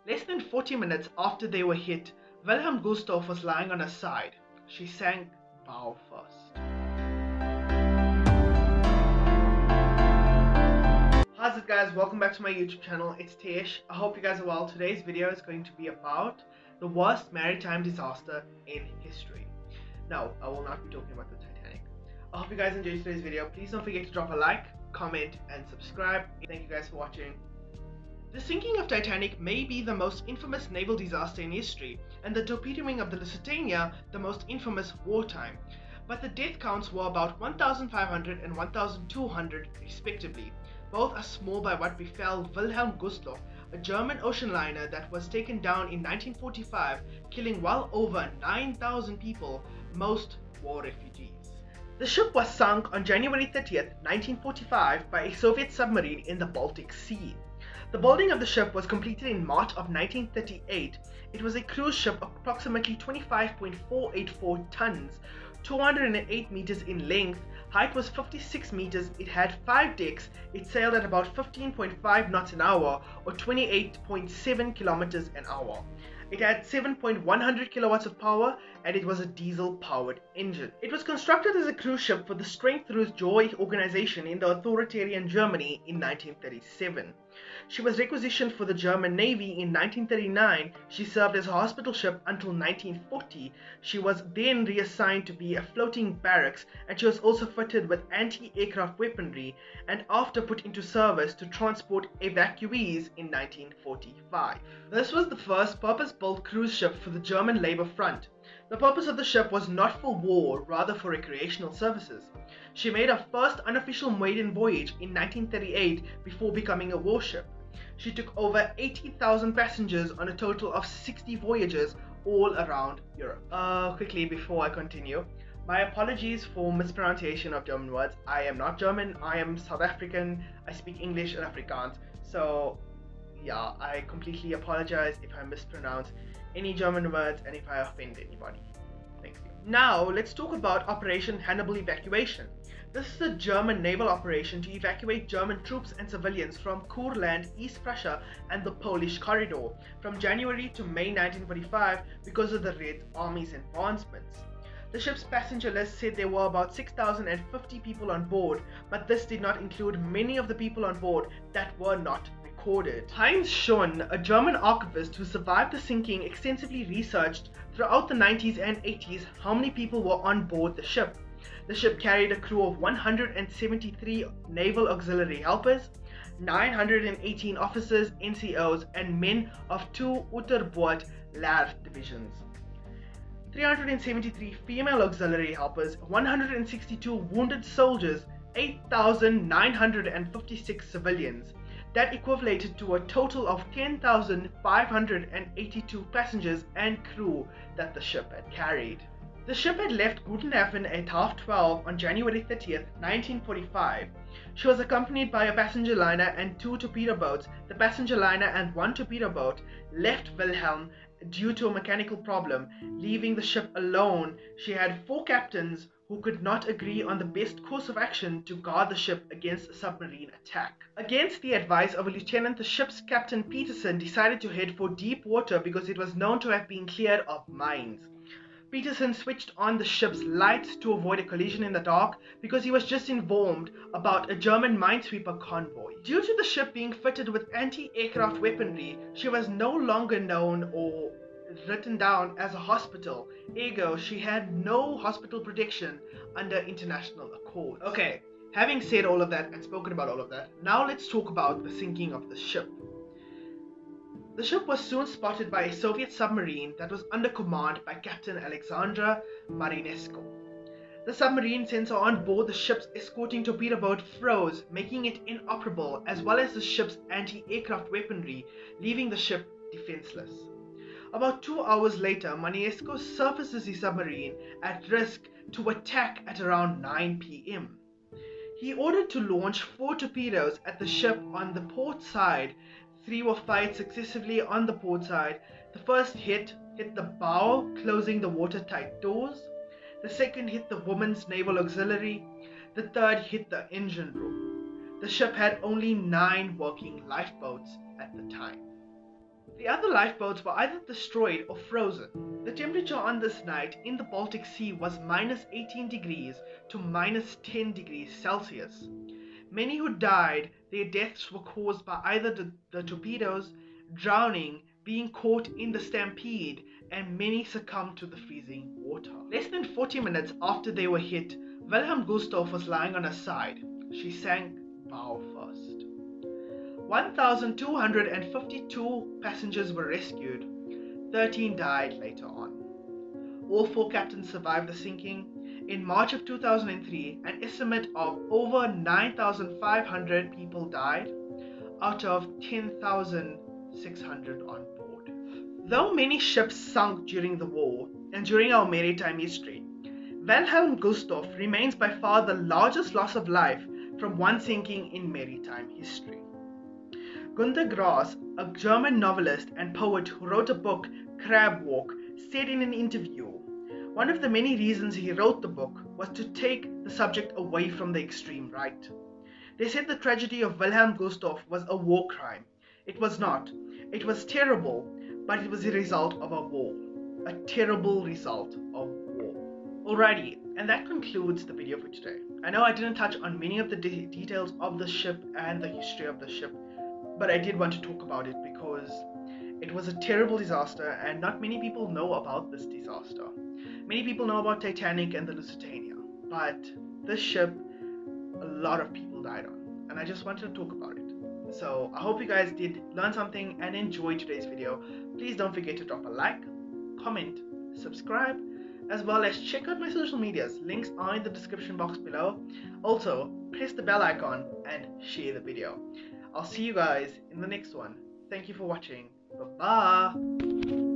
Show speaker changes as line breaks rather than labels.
Less than 40 minutes after they were hit, Wilhelm Gustloff was lying on her side. She sank bow first. How's it guys? Welcome back to my YouTube channel. It's Tesh. I hope you guys are well. Today's video is going to be about the worst maritime disaster in history. No, I will not be talking about the Titanic. I hope you guys enjoyed today's video. Please don't forget to drop a like, comment and subscribe. Thank you guys for watching. The sinking of Titanic may be the most infamous naval disaster in history, and the torpedoing of the Lusitania the most infamous wartime. But the death counts were about 1,500 and 1,200 respectively. Both are small by what befell Wilhelm Gustloff, a German Oceanliner that was taken down in 1945, killing well over 9,000 people, most war refugees. The ship was sunk on January 30th, 1945 by a Soviet submarine in the Baltic Sea. The building of the ship was completed in March of 1938. It was a cruise ship of approximately 25.484 tons, 208 meters in length, height was 56 meters, it had 5 decks, it sailed at about 15.5 knots an hour or 28.7 kilometers an hour. It had 7.100 kilowatts of power and it was a diesel-powered engine. It was constructed as a cruise ship for the Strength-Through-Joy organization in the authoritarian Germany in 1937. She was requisitioned for the German Navy in 1939. She served as a hospital ship until 1940. She was then reassigned to be a floating barracks, and she was also fitted with anti-aircraft weaponry and after put into service to transport evacuees in 1945. This was the first purpose-built cruise ship for the German Labour Front. The purpose of the ship was not for war, rather for recreational services. She made her first unofficial maiden voyage in 1938 before becoming a warship. She took over 80,000 passengers on a total of 60 voyages all around Europe. Quickly before I continue, my apologies for mispronunciation of German words. I am not German, I am South African, I speak English and Afrikaans. So yeah, I completely apologize if I mispronounce any German words and if I offend anybody. Thank you. Now let's talk about Operation Hannibal Evacuation. This is a German naval operation to evacuate German troops and civilians from Courland, East Prussia and the Polish corridor from January to May 1945 because of the Red Army's advancements. The ship's passenger list said there were about 6,050 people on board, but this did not include many of the people on board that were not recorded. Heinz Schoen, a German archivist who survived the sinking, extensively researched throughout the 90s and 80s how many people were on board the ship. The ship carried a crew of 173 naval auxiliary helpers, 918 officers, NCOs, and men of 2 Unterboot Laer divisions, 373 female auxiliary helpers, 162 wounded soldiers, 8,956 civilians. That equated to a total of 10,582 passengers and crew that the ship had carried. The ship had left Gutenhafen at 12:30 on January 30th, 1945. She was accompanied by a passenger liner and 2 torpedo boats. The passenger liner and 1 torpedo boat left Wilhelm due to a mechanical problem, leaving the ship alone. She had 4 captains who could not agree on the best course of action to guard the ship against a submarine attack. Against the advice of a lieutenant, the ship's captain Peterson decided to head for deep water because it was known to have been cleared of mines. Peterson switched on the ship's lights to avoid a collision in the dark because he was just informed about a German minesweeper convoy. Due to the ship being fitted with anti-aircraft weaponry, she was no longer known or written down as a hospital, ergo she had no hospital protection under international accords. Okay, having said all of that and spoken about all of that, now let's talk about the sinking of the ship. The ship was soon spotted by a Soviet submarine that was under command by Captain Alexandra Marinescu. The submarine sensor on board the ship's escorting torpedo boat froze, making it inoperable, as well as the ship's anti-aircraft weaponry, leaving the ship defenseless. About 2 hours later, Marinescu surfaces the submarine at risk to attack at around 9 p.m. He ordered to launch 4 torpedoes at the ship on the port side. 3 were fired successively on the port side. The first hit the bow, closing the watertight doors. The second hit the women's naval auxiliary. The third hit the engine room. The ship had only 9 working lifeboats at the time. The other lifeboats were either destroyed or frozen. The temperature on this night in the Baltic Sea was minus 18 degrees to minus 10 degrees Celsius. Many who died, their deaths were caused by either the torpedoes, drowning, being caught in the stampede, and many succumbed to the freezing water. Less than 40 minutes after they were hit, Wilhelm Gustloff was lying on her side. She sank bow first. 1,252 passengers were rescued. 13 died later on. All 4 captains survived the sinking. In March of 2003, an estimate of over 9,500 people died out of 10,600 on board. Though many ships sunk during the war and during our maritime history, Wilhelm Gustloff remains by far the largest loss of life from one sinking in maritime history. Günter Grass, a German novelist and poet who wrote a book, Crab Walk, said in an interview, one of the many reasons he wrote the book was to take the subject away from the extreme right. They said the tragedy of Wilhelm Gustloff was a war crime. It was not. It was terrible, but it was a result of a war. A terrible result of war. Alrighty, and that concludes the video for today. I know I didn't touch on many of the details of the ship and the history of the ship, but I did want to talk about it because it was a terrible disaster and not many people know about this disaster. Many people know about Titanic and the Lusitania, but this ship, a lot of people died on, and I just wanted to talk about it. So I hope you guys did learn something and enjoy today's video. Please don't forget to drop a like, comment, subscribe, as well as check out my social medias. Links are in the description box below. Also, press the bell icon and share the video. I'll see you guys in the next one. Thank you for watching. Bye-bye.